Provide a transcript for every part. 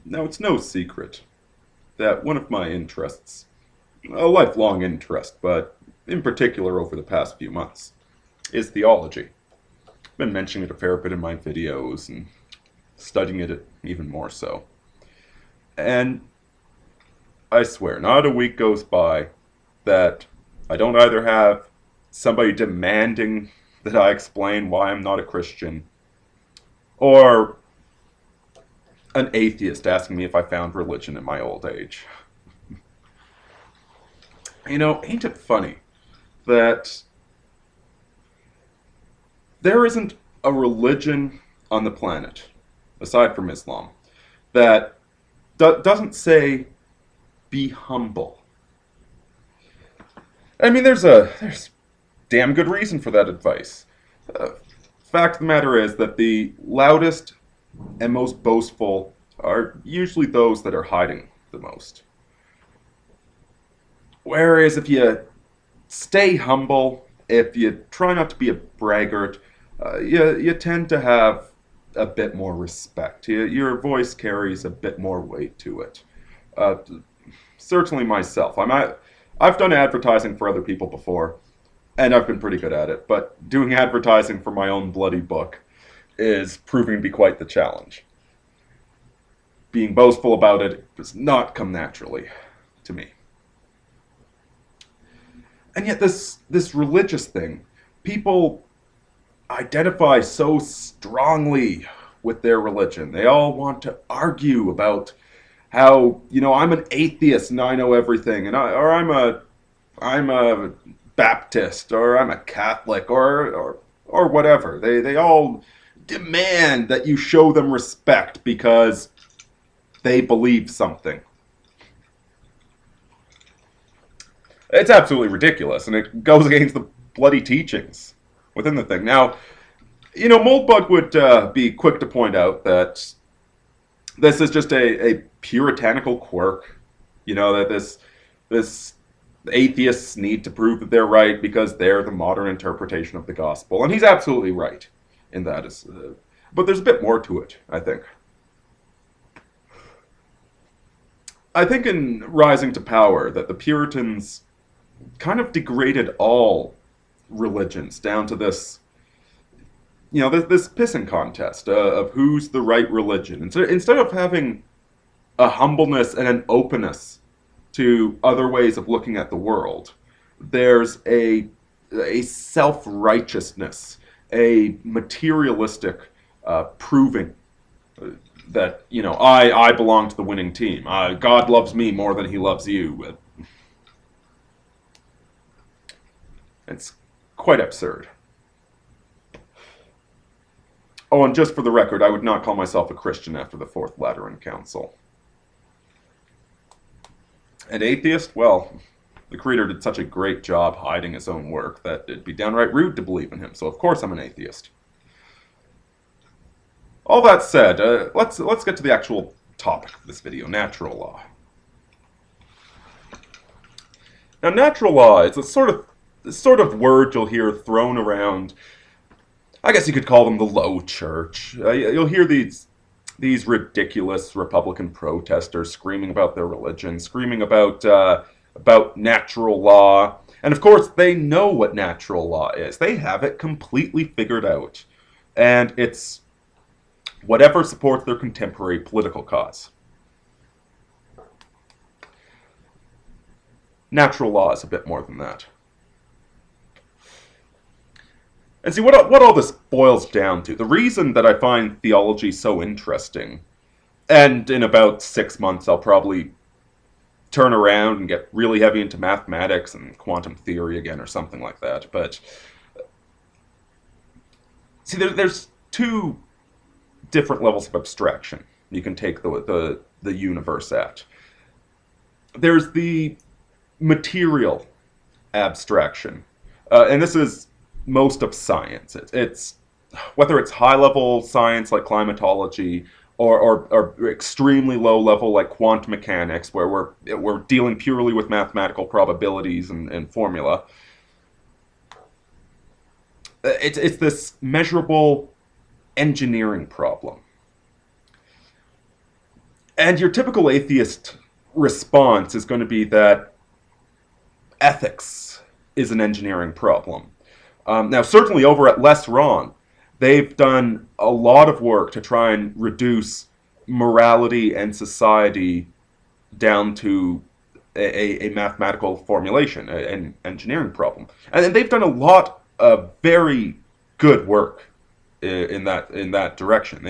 Now, it's no secret that one of my interests, a lifelong interest, but in particular over the past few months, is theology. I've been mentioning it a fair bit in my videos and studying it even more so. And I swear, not a week goes by that I don't either have somebody demanding that I explain why I'm not a Christian, or an atheist asking me if I found religion in my old age. Ain't it funny that there isn't a religion on the planet, aside from Islam, that doesn't say be humble? I mean, there's damn good reason for that advice. Uh, Fact of the matter is that the loudest and most boastful are usually those that are hiding the most. Whereas if you stay humble, if you try not to be a braggart, you tend to have a bit more respect. Your voice carries a bit more weight to it. Uh, Certainly myself. I've done advertising for other people before, and I've been pretty good at it. But doing advertising for my own bloody book is proving to be quite the challenge. Being boastful about it does not come naturally to me. And yet this religious thing, people identify so strongly with their religion. They all want to argue about how, I'm an atheist and I know everything, or I'm a Baptist, or I'm a Catholic, or whatever. They all demand that you show them respect because they believe something. It's absolutely ridiculous, and it goes against the bloody teachings within the thing. Now, Moldbug would be quick to point out that this is just a puritanical quirk. That this atheists need to prove that they're right because they're the modern interpretation of the gospel, and he's absolutely right in that. But there's a bit more to it, I think. I think in rising to power that the Puritans kind of degraded all religions down to this, this pissing contest of who's the right religion. And so instead of having a humbleness and an openness to other ways of looking at the world, there's a self-righteousness, a materialistic proving that, I belong to the winning team. God loves me more than he loves you. It's quite absurd. Oh, and just for the record, I would not call myself a Christian after the Fourth Lateran Council. And atheist? Well, the Creator did such a great job hiding his own work that it'd be downright rude to believe in him, so of course I'm an atheist. All that said, let's get to the actual topic of this video, natural law. Now, natural law is a sort of word you'll hear thrown around. I guess you could call them the low church. You'll hear these ridiculous Republican protesters screaming about their religion, screaming about natural law, and of course they know what natural law is. They have it completely figured out, and it's whatever supports their contemporary political cause. Natural law is a bit more than that. And see, what all this boils down to, the reason that I find theology so interesting, and in about 6 months I'll probably turn around and get really heavy into mathematics and quantum theory again or something like that, but see, there's two different levels of abstraction you can take the universe at. There's the material abstraction, and this is most of science. It's whether it's high-level science like climatology or extremely low-level like quantum mechanics, where we're dealing purely with mathematical probabilities and formula. It's this measurable engineering problem. And your typical atheist response is going to be that ethics is an engineering problem. Now, certainly over at Less Wrong, they've done a lot of work to try and reduce morality and society down to a mathematical formulation, an engineering problem. And they've done a lot of very good work in that direction.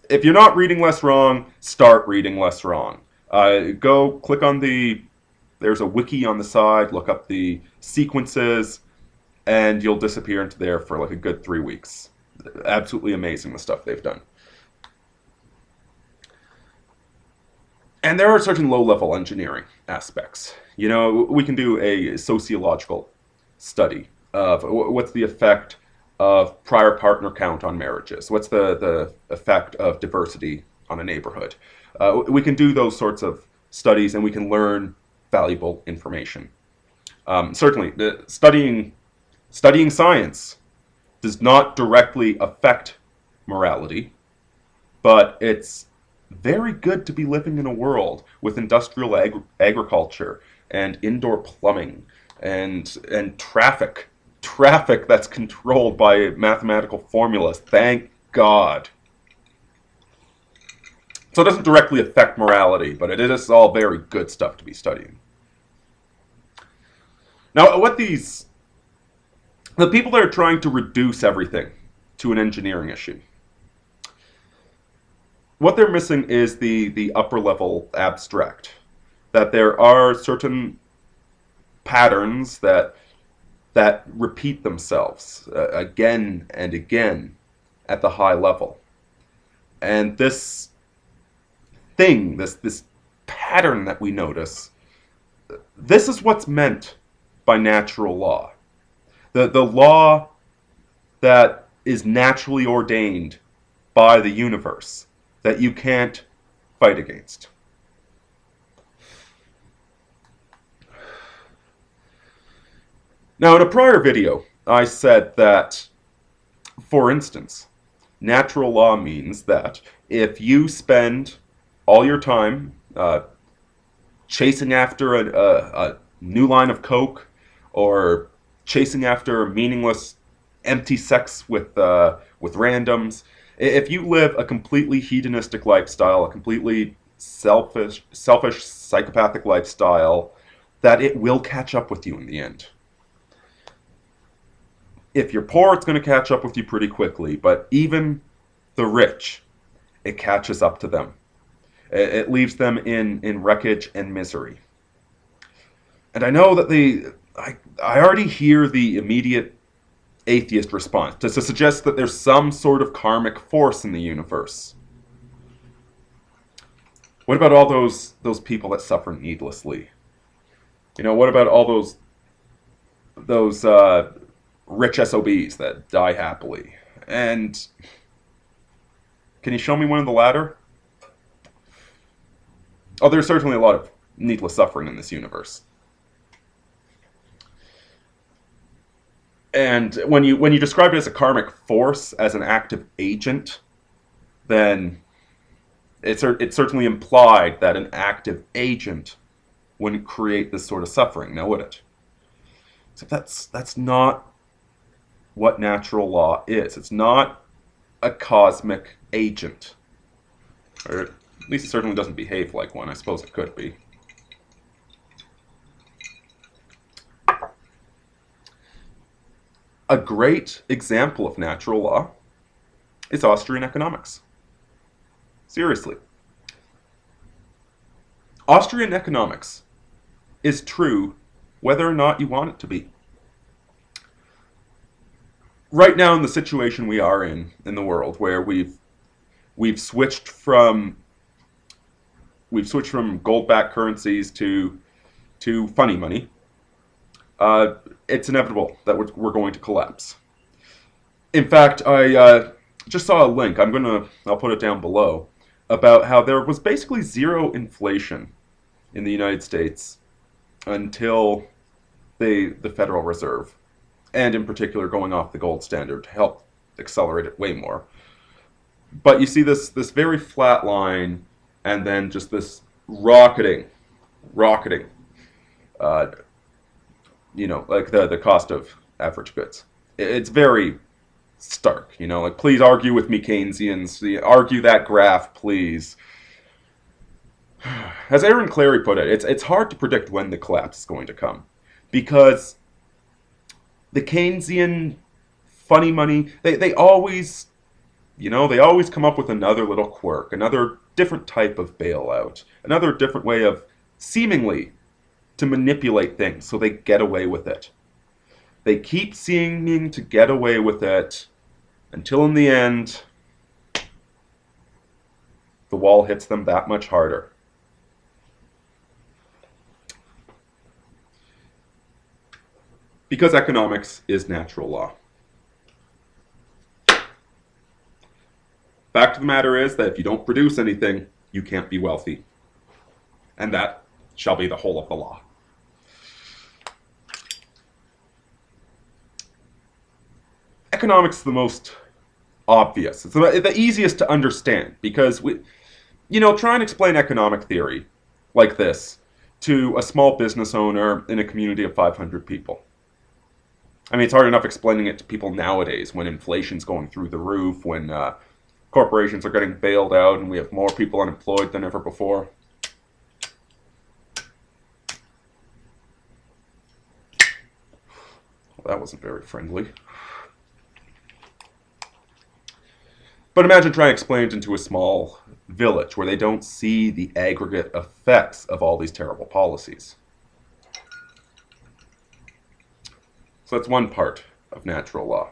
If you're not reading Less Wrong, start reading Less Wrong. Go click on there's a wiki on the side, look up the sequences, and you'll disappear into there for like a good 3 weeks. Absolutely amazing the stuff they've done. And there are certain low-level engineering aspects. You know, we can do a sociological study of what's the effect of prior partner count on marriages. What's the effect of diversity on a neighborhood? We can do those sorts of studies, and we can learn valuable information. Certainly, studying science does not directly affect morality, but it's very good to be living in a world with industrial agriculture and indoor plumbing and traffic that's controlled by mathematical formulas. Thank God. So it doesn't directly affect morality, but it is all very good stuff to be studying. Now, the people that are trying to reduce everything to an engineering issue, what they're missing is the upper level abstract. That there are certain patterns that repeat themselves again and again at the high level. And this pattern that we notice, this is what's meant by natural law. The law that is naturally ordained by the universe, that you can't fight against. Now, in a prior video, I said that, for instance, natural law means that if you spend all your time chasing after a new line of coke, or chasing after meaningless, empty sex with randoms, if you live a completely hedonistic lifestyle, a completely selfish, psychopathic lifestyle, that it will catch up with you in the end. If you're poor, it's going to catch up with you pretty quickly, but even the rich, it catches up to them. It leaves them in wreckage and misery. And I know that I already hear the immediate atheist response to suggest that there's some sort of karmic force in the universe. What about all those people that suffer needlessly? You know, what about all those rich SOBs that die happily? And can you show me one of the latter? Oh, there's certainly a lot of needless suffering in this universe. And when you describe it as a karmic force, as an active agent, then it's certainly implied that an active agent wouldn't create this sort of suffering, now would it? Except that's not what natural law is. It's not a cosmic agent. Or at least it certainly doesn't behave like one. I suppose it could be. A great example of natural law is Austrian economics. Seriously. Austrian economics is true whether or not you want it to be. Right now, in the situation we are in the world, where we've switched from gold-backed currencies to funny money, it's inevitable that we're going to collapse. In fact, I just saw a link. I'll put it down below, about how there was basically zero inflation in the United States until the Federal Reserve, and in particular going off the gold standard to help accelerate it way more. But you see this very flat line and then just this rocketing, uh, like the cost of average goods. It's very stark, like please argue with me, Keynesians. Argue that graph, please. As Aaron Clary put it, it's hard to predict when the collapse is going to come, because the Keynesian funny money, they always, they always come up with another little quirk, another different type of bailout, another different way of seemingly to manipulate things so they get away with it. They keep seeming to get away with it until in the end, the wall hits them that much harder. Because economics is natural law. Fact of the matter is that if you don't produce anything, you can't be wealthy. And that shall be the whole of the law. Economics is the most obvious. It's the easiest to understand because try and explain economic theory like this to a small business owner in a community of 500 people. I mean, it's hard enough explaining it to people nowadays when inflation's going through the roof, when corporations are getting bailed out, and we have more people unemployed than ever before. Well, that wasn't very friendly. But imagine trying to explain it into a small village where they don't see the aggregate effects of all these terrible policies. So that's one part of natural law.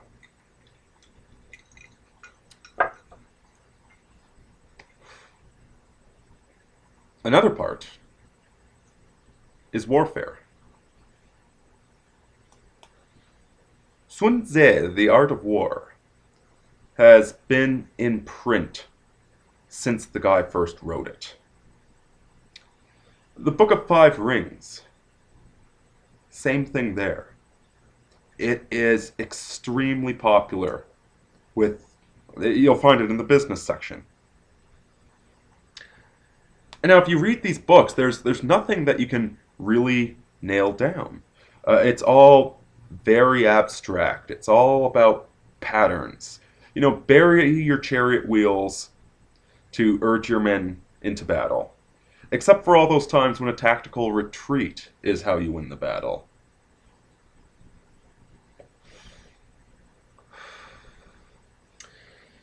Another part is warfare. Sun Tzu, The Art of War, has been in print since the guy first wrote it. The Book of Five Rings, same thing there. It is extremely popular you'll find it in the business section. And now if you read these books, there's nothing that you can really nail down. It's all very abstract. It's all about patterns. Bury your chariot wheels to urge your men into battle. Except for all those times when a tactical retreat is how you win the battle.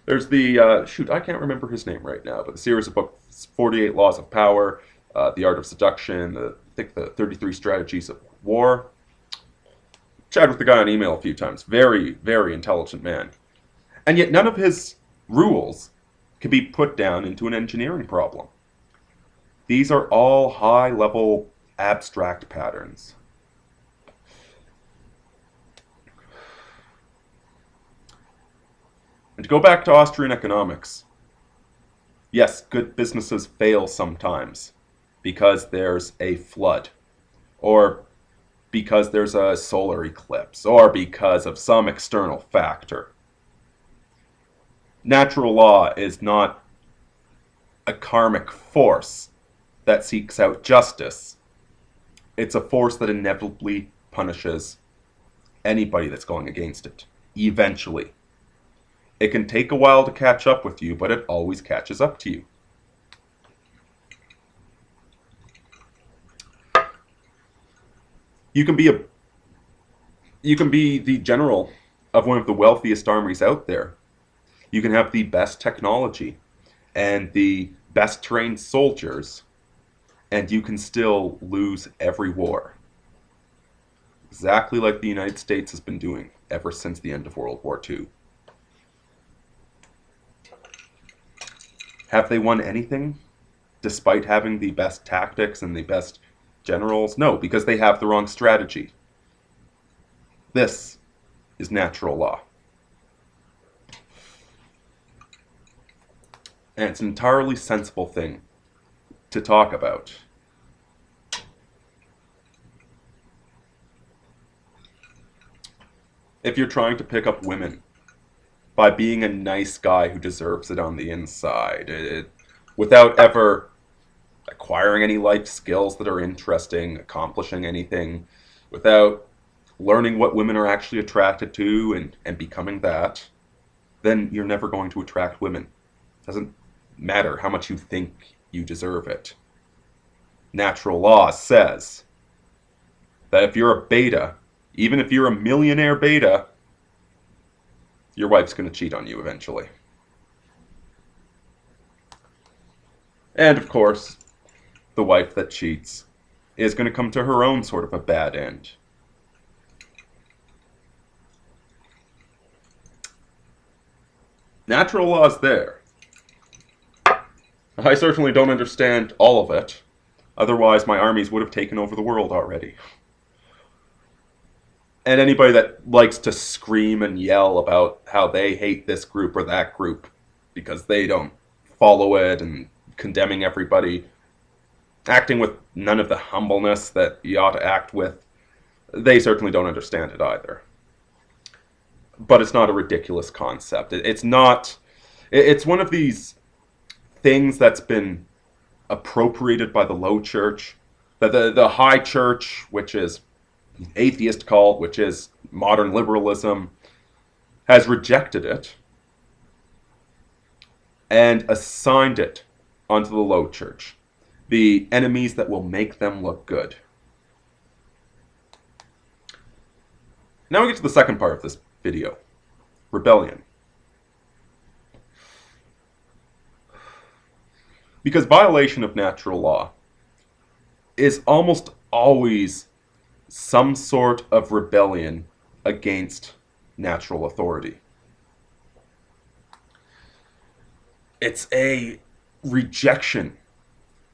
There's the, I can't remember his name right now, but the series of books, 48 Laws of Power, The Art of Seduction, I think the 33 Strategies of War. Chatted with the guy on email a few times. Very, very intelligent man. And yet none of his rules can be put down into an engineering problem. These are all high-level abstract patterns. And to go back to Austrian economics, yes, good businesses fail sometimes because there's a flood, or because there's a solar eclipse, or because of some external factor. Natural law is not a karmic force that seeks out justice. It's a force that inevitably punishes anybody that's going against it, eventually. It can take a while to catch up with you, but it always catches up to you. You can be the general of one of the wealthiest armies out there. You can have the best technology and the best trained soldiers, and you can still lose every war. Exactly like the United States has been doing ever since the end of World War II. Have they won anything despite having the best tactics and the best generals? No, because they have the wrong strategy. This is natural law. And it's an entirely sensible thing to talk about. If you're trying to pick up women by being a nice guy who deserves it on the inside, without ever acquiring any life skills that are interesting, accomplishing anything, without learning what women are actually attracted to and becoming that, then you're never going to attract women. It doesn't matter how much you think you deserve it. Natural law says that if you're a beta, even if you're a millionaire beta, your wife's going to cheat on you eventually. And of course, the wife that cheats is going to come to her own sort of a bad end. Natural law is there. I certainly don't understand all of it. Otherwise, my armies would have taken over the world already. And anybody that likes to scream and yell about how they hate this group or that group because they don't follow it and condemning everybody, acting with none of the humbleness that you ought to act with, they certainly don't understand it either. But it's not a ridiculous concept. It's not. It's one of these things that's been appropriated by the low church, that the high church, which is atheist cult, which is modern liberalism, has rejected it and assigned it onto the low church, the enemies that will make them look good. Now we get to the second part of this video, rebellion. Because violation of natural law is almost always some sort of rebellion against natural authority. It's a rejection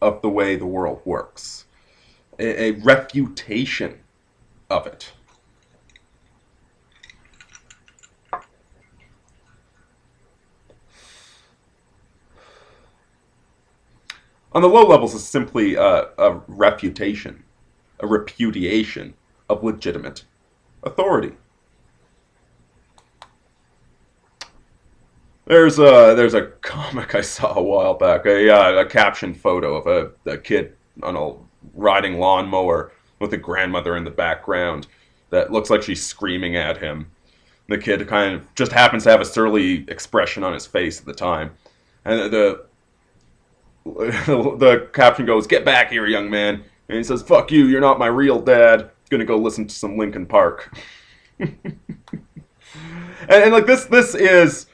of the way the world works, a refutation of it. On the low levels, it's simply a refutation, a repudiation of legitimate authority. There's a comic I saw a while back, a captioned photo of a kid on a riding lawnmower with a grandmother in the background that looks like she's screaming at him. The kid kind of just happens to have a surly expression on his face at the time, and the caption goes, "Get back here, young man." And he says, "Fuck you, you're not my real dad. Gonna go listen to some Linkin Park." and like this is,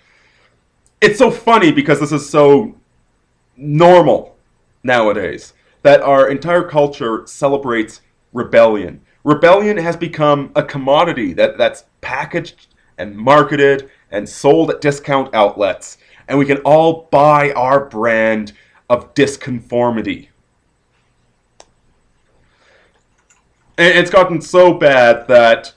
it's so funny because this is so normal nowadays that our entire culture celebrates rebellion. Rebellion has become a commodity that's packaged and marketed and sold at discount outlets, and we can all buy our brand of disconformity. And it's gotten so bad that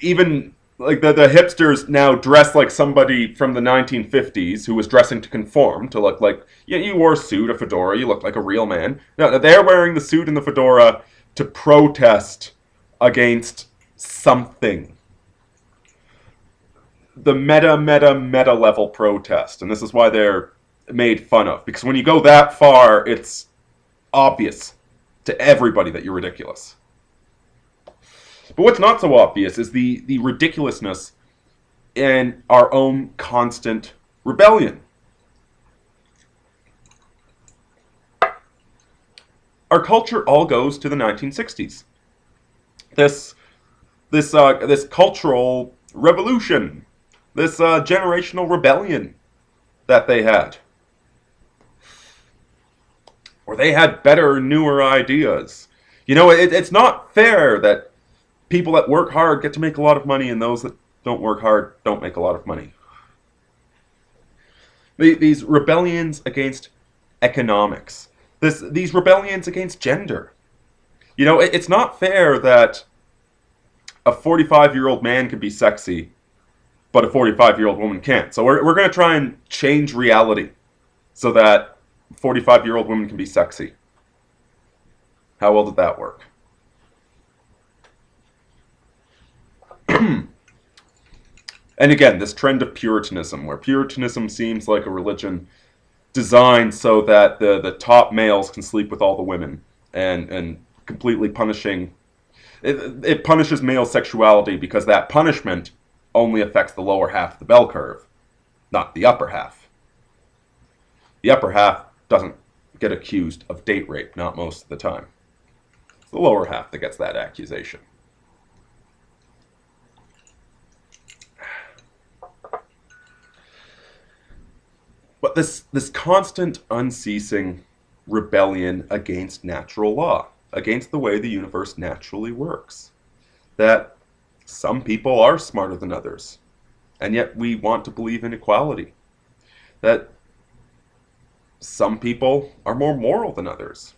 even like the hipsters now dress like somebody from the 1950s who was dressing to conform, to look like, yeah, you wore a suit, a fedora, you look like a real man. No, they're wearing the suit and the fedora to protest against something. The meta level protest. And this is why they're made fun of. Because when you go that far, it's obvious to everybody that you're ridiculous. But what's not so obvious is the ridiculousness in our own constant rebellion. Our culture all goes to the 1960s. This cultural revolution, this generational rebellion that they had. Or they had better, newer ideas. You know, it's not fair that people that work hard get to make a lot of money and those that don't work hard don't make a lot of money. These rebellions against economics. These rebellions against gender. You know, it's not fair that a 45-year-old man can be sexy, but a 45-year-old woman can't. So we're going to try and change reality so that 45-year-old women can be sexy. How well did that work? And again, this trend of Puritanism, where Puritanism seems like a religion designed so that the top males can sleep with all the women, and completely punishing it punishes male sexuality because that punishment only affects the lower half of the bell curve, not the upper half. The upper half doesn't get accused of date rape, not most of the time. It's the lower half that gets that accusation. But this constant, unceasing rebellion against natural law, against the way the universe naturally works, that some people are smarter than others, and yet we want to believe in equality, that some people are more moral than others,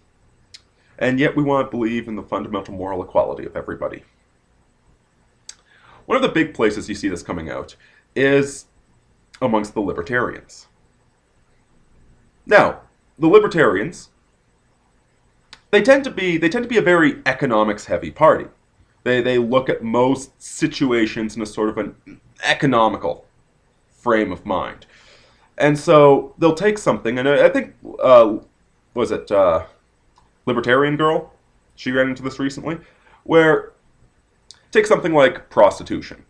and yet we want to believe in the fundamental moral equality of everybody. One of the big places you see this coming out is amongst the libertarians. Now, the libertarians, they tend to be a very economics-heavy party. They look at most situations in a sort of an economical frame of mind. And so they'll take something, and I think, was it Libertarian Girl? She ran into this recently, where take something like prostitution.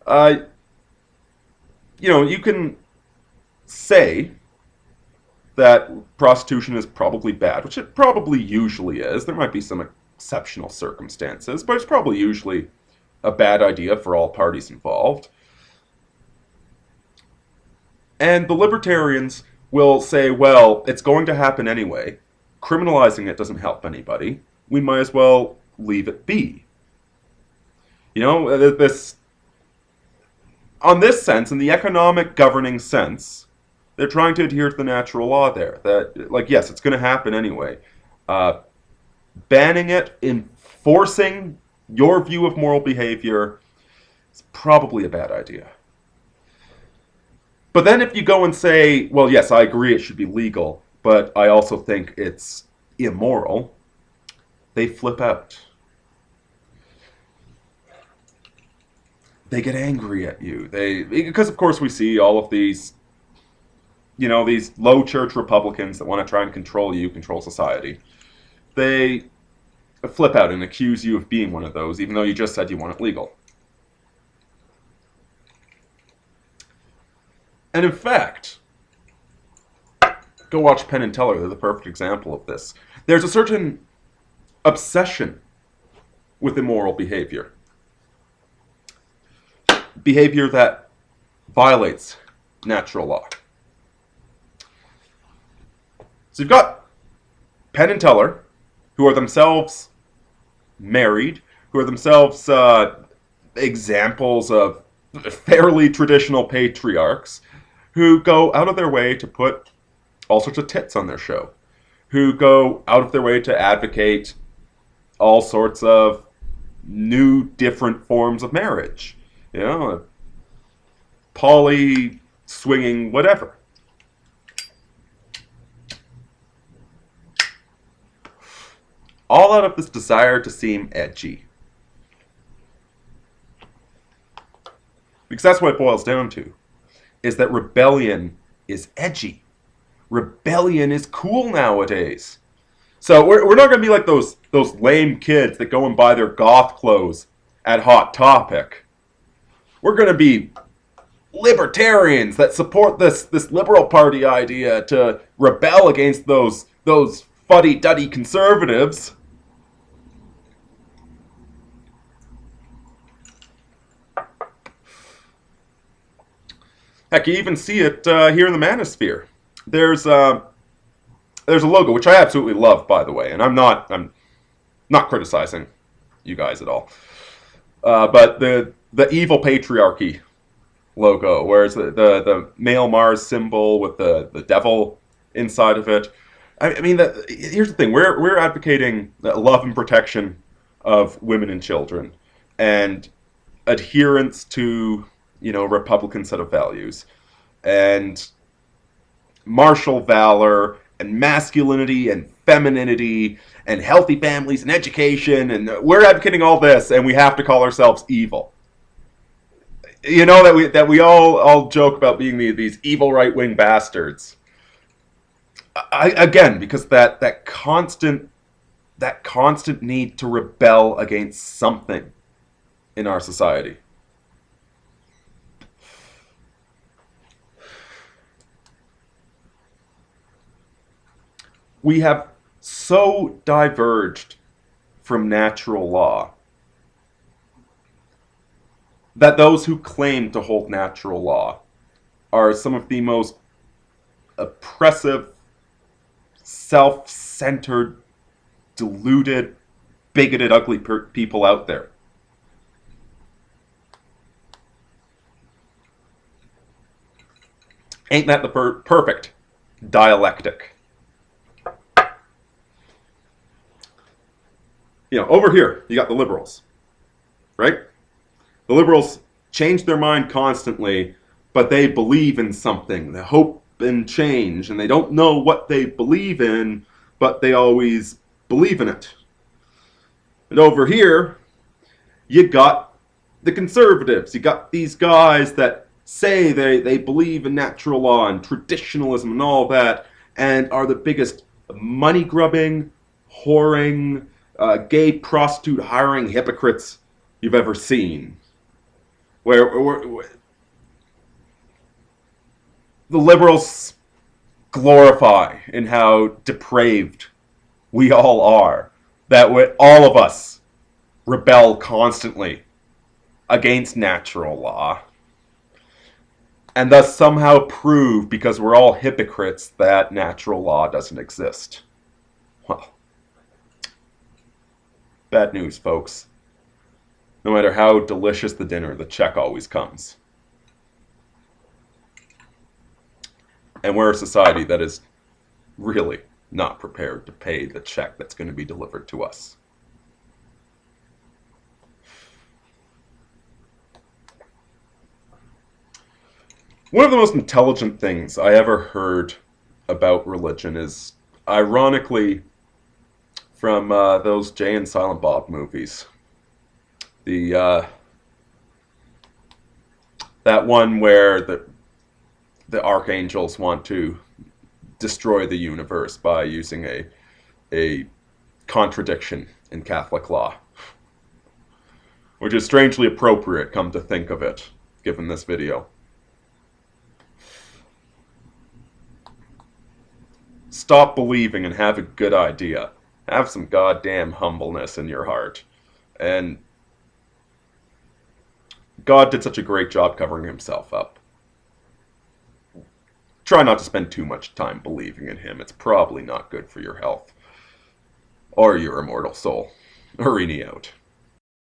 You know, you can say that prostitution is probably bad, which it probably usually is. There might be some exceptional circumstances, but it's probably usually a bad idea for all parties involved. And the libertarians will say, well, it's going to happen anyway. Criminalizing it doesn't help anybody. We might as well leave it be. You know, on this sense, in the economic governing sense, they're trying to adhere to the natural law there. That, like, yes, it's going to happen anyway. Banning it, enforcing your view of moral behavior is probably a bad idea. But then if you go and say, well, yes, I agree it should be legal, but I also think it's immoral, they flip out. They get angry at you. Because, of course, we see all of these, you know, these low church Republicans that want to try and control you, control society. They flip out and accuse you of being one of those, even though you just said you want it legal. And in fact, go watch Penn and Teller. They're the perfect example of this. There's a certain obsession with immoral behavior. Behavior that violates natural law. So you've got Penn and Teller, who are themselves married, who are themselves examples of fairly traditional patriarchs, who go out of their way to put all sorts of tits on their show, who go out of their way to advocate all sorts of new, different forms of marriage. You know, poly, swinging, whatever. All out of this desire to seem edgy. Because that's what it boils down to, is that rebellion is edgy. Rebellion is cool nowadays. So we're not going to be like those lame kids that go and buy their goth clothes at Hot Topic. We're going to be libertarians that support this liberal party idea to rebel against those fuddy-duddy conservatives. Heck, you even see it here in the Manosphere. There's a logo, which I absolutely love, by the way, and I'm not criticizing you guys at all. But the evil patriarchy logo, where it's the male Mars symbol with the devil inside of it. I mean, here's the thing: we're advocating the love and protection of women and children, and adherence to, you know, Republican set of values, and martial valor, and masculinity, and femininity, and healthy families, and education, and we're advocating all this, and we have to call ourselves evil. You know, that we all joke about being these evil right-wing bastards. Again, because that constant need to rebel against something in our society. We have so diverged from natural law that those who claim to hold natural law are some of the most oppressive, self centered, deluded, bigoted, ugly people out there. Ain't that the perfect dialectic? Over here, you got the liberals, right? The liberals change their mind constantly, but they believe in something. They hope in change, and they don't know what they believe in, but they always believe in it. And over here, you got the conservatives. You got these guys that say they believe in natural law and traditionalism and all that, and are the biggest money grubbing, whoring, gay prostitute hiring hypocrites you've ever seen. Where the liberals glorify in how depraved we all are, that all of us rebel constantly against natural law, and thus somehow prove, because we're all hypocrites, that natural law doesn't exist. Well, bad news, folks. No matter how delicious the dinner, the check always comes. And we're a society that is really not prepared to pay the check that's going to be delivered to us. One of the most intelligent things I ever heard about religion is, ironically, from those Jay and Silent Bob movies. That one where the archangels want to destroy the universe by using a contradiction in Catholic law, which is strangely appropriate, come to think of it, given this video. Stop believing and have a good idea. Have some goddamn humbleness in your heart. And God did such a great job covering himself up. Try not to spend too much time believing in him. It's probably not good for your health or your immortal soul. Irini out.